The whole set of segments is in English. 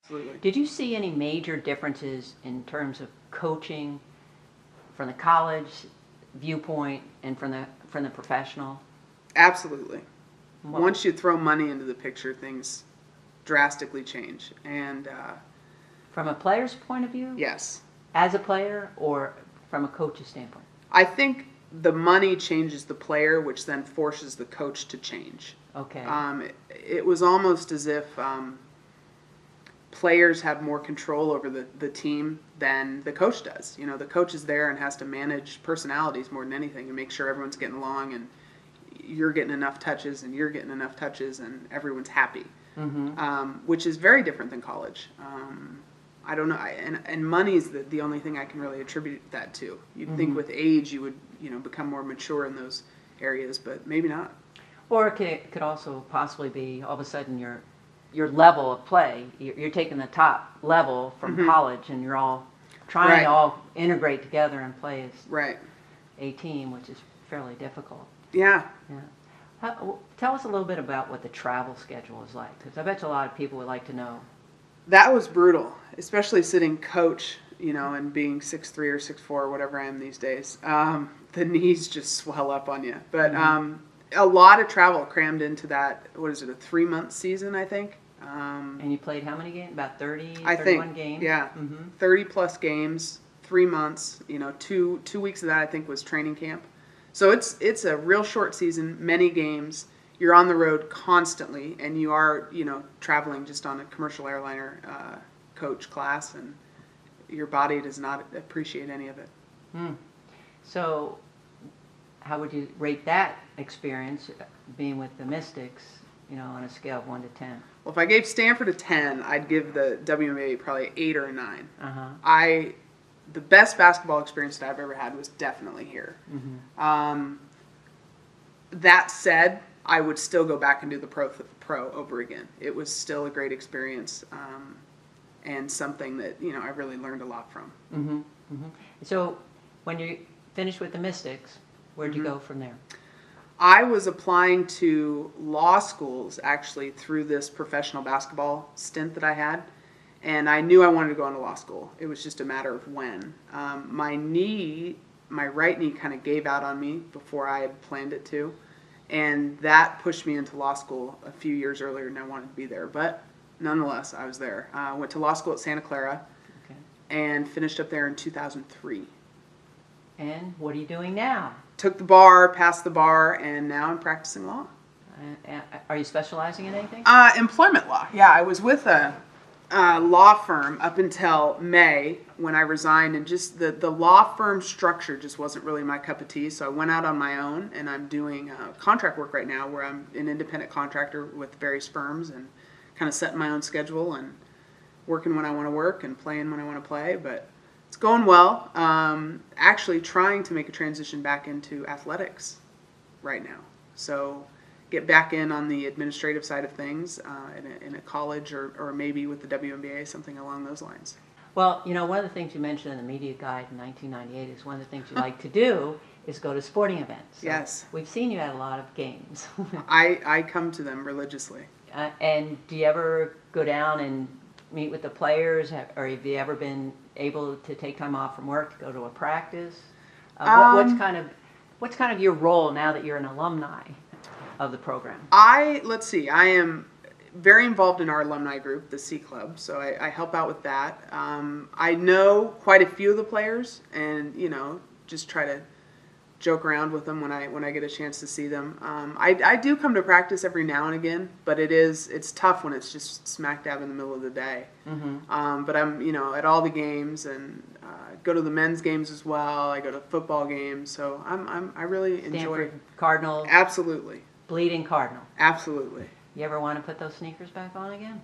Absolutely. Did you see any major differences in terms of coaching from the college viewpoint and from the professional? Absolutely. What- Once you throw money into the picture, things drastically change. And From a player's point of view? yes, As a player or from a coach's standpoint? I think the money changes the player, which then forces the coach to change. Okay. It was almost as if players have more control over the team than the coach does. You know, the coach is there and has to manage personalities more than anything and make sure everyone's getting along and you're getting enough touches and you're getting enough touches and everyone's happy, which is very different than college. I don't know, and money is the only thing I can really attribute that to. You'd think with age you would, you know, become more mature in those areas, but maybe not. Or it could also possibly be all of a sudden your level of play, you're taking the top level from college and you're all trying to all integrate together and play as a team, which is fairly difficult. Yeah. Tell us a little bit about what the travel schedule is like, because I bet you a lot of people would like to know. That was brutal, especially sitting coach, you know, and being 6'3" or 6'4", or whatever I am these days. The knees just swell up on you. But a lot of travel crammed into that, what is it, a 3-month season, I think. And you played how many games? About 30, I 31 think, games? yeah. 30 plus games, 3 months, you know, two weeks of that I think was training camp. So it's a real short season, many games. You're on the road constantly, and you are, you know, traveling just on a commercial airliner coach class, and your body does not appreciate any of it. So how would you rate that experience being with the Mystics, you know, on a scale of 1 to 10? Well, if I gave Stanford a 10, I'd give the WNBA probably an 8 or a 9. The best basketball experience that I've ever had was definitely here. That said, I would still go back and do the pro over again. It was still a great experience, and something that, you know, I really learned a lot from. So when you finished with the Mystics, where'd you go from there? I was applying to law schools actually through this professional basketball stint that I had, and I knew I wanted to go into law school. It was just a matter of when. My right knee kind of gave out on me before I had planned it to, and that pushed me into law school a few years earlier than I wanted to be there. But nonetheless, I was there. I went to law school at Santa Clara and finished up there in 2003. And what are you doing now? Took the bar, passed the bar, and now I'm practicing law. Are you specializing in anything? Employment law. Yeah, I was with a law firm up until May when I resigned, and just the law firm structure just wasn't really my cup of tea, so I went out on my own, and I'm doing contract work right now where I'm an independent contractor with various firms and kind of setting my own schedule and working when I want to work and playing when I want to play, but it's going well. Actually trying to make a transition back into athletics right now. So get back in on the administrative side of things in a college or maybe with the WNBA, something along those lines. Well, you know, one of the things you mentioned in the media guide in 1998 is one of the things you like to do is go to sporting events. So yes. We've seen you at a lot of games. I come to them religiously. And do you ever go down and meet with the players, or have you ever been able to take time off from work to go to a practice? What's kind of your role now that you're an alumni of the program? Let's see, I am very involved in our alumni group, the C Club, so I help out with that. I know quite a few of the players, and you know, just try to joke around with them when I get a chance to see them. I do come to practice every now and again, but it's tough when it's just smack dab in the middle of the day. But I'm, you know, at all the games, and go to the men's games as well. I go to football games, so I really enjoy. Stanford Cardinal. Absolutely. Bleeding Cardinal. Absolutely. You ever want to put those sneakers back on again?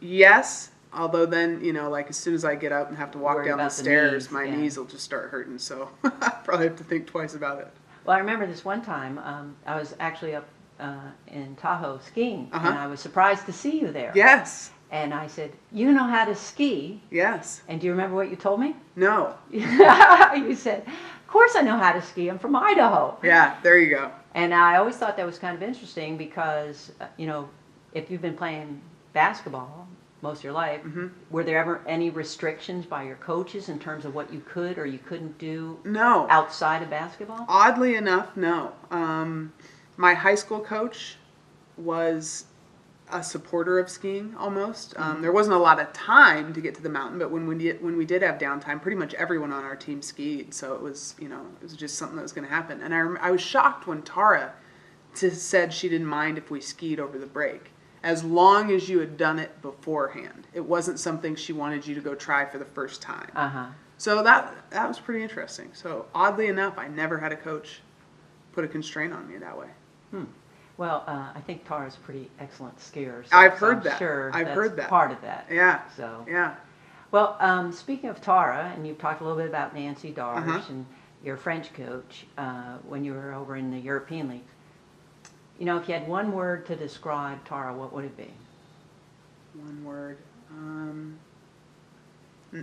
Yes. Although then, you know, like as soon as I get up and have to walk down the stairs, my knees will just start hurting. So I probably have to think twice about it. Well, I remember this one time, I was actually up in Tahoe skiing, and I was surprised to see you there. Yes. And I said, you know how to ski? Yes. And do you remember what you told me? No. You said, of course I know how to ski. I'm from Idaho. Yeah, there you go. And I always thought that was kind of interesting because, you know, if you've been playing basketball most of your life. Were there ever any restrictions by your coaches in terms of what you could or you couldn't do No. outside of basketball? Oddly enough, no. My high school coach was a supporter of skiing almost. There wasn't a lot of time to get to the mountain, but when we did have downtime, pretty much everyone on our team skied. So it was, it was just something that was going to happen. And I was shocked when Tara said she didn't mind if we skied over the break, as long as you had done it beforehand. It wasn't something she wanted you to go try for the first time. So that was pretty interesting. So oddly enough, I never had a coach put a constraint on me that way. Well, I think Tara's a pretty excellent skier. So I've heard that. Sure, I've heard that. Part of that. Yeah. So yeah. Well, speaking of Tara, and you've talked a little bit about Nancy Darsh and your French coach when you were over in the European League. If you had one word to describe Tara, what would it be? One word.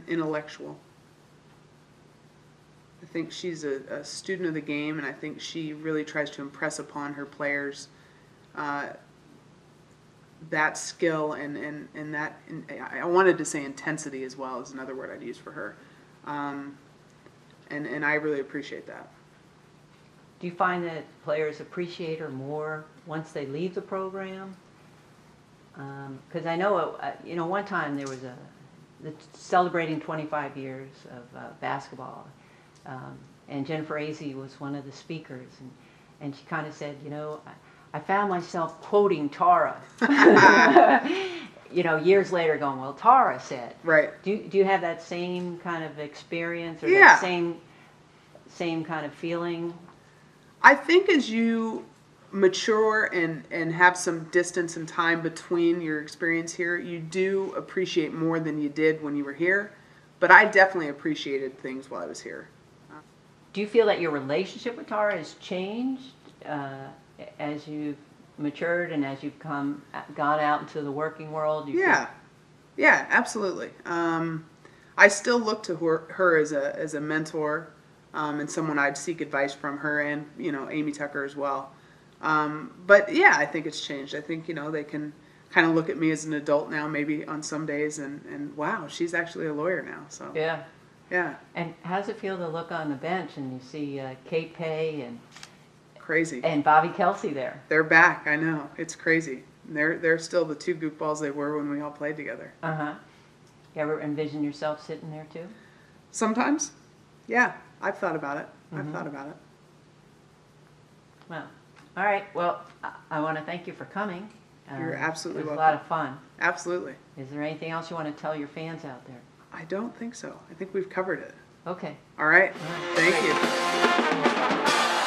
Intellectual. I think she's a student of the game, and I think she really tries to impress upon her players that skill and that, I wanted to say intensity as well, is another word I'd use for her. And I really appreciate that. Do you find that players appreciate her more once they leave the program? Because I know, one time there was celebrating 25 years of basketball, and Jennifer Azzi was one of the speakers, and she kind of said, I found myself quoting Tara, years later going, well, Tara said. Right. Do you have that same kind of experience or Yeah. that same kind of feeling? I think as you mature and have some distance and time between your experience here, you do appreciate more than you did when you were here. But I definitely appreciated things while I was here. Do you feel that your relationship with Tara has changed as you've matured and as you've gone out into the working world? Yeah, absolutely. I still look to her as a mentor and someone I'd seek advice from, her and Amy Tucker as well. But yeah, I think it's changed. I think they can kind of look at me as an adult now, maybe on some days, and wow, she's actually a lawyer now. So yeah. And how does it feel to look on the bench and you see Kate Pay and crazy and Bobby Kelsey there? They're back. I know, it's crazy. They're still the two goofballs they were when we all played together. You ever envision yourself sitting there too? Sometimes, yeah. I've thought about it. Well, all right. Well, I want to thank you for coming. You're absolutely welcome. It was a lot of fun. Absolutely. Is there anything else you want to tell your fans out there? I don't think so. I think we've covered it. Okay. All right. All right. Thank you.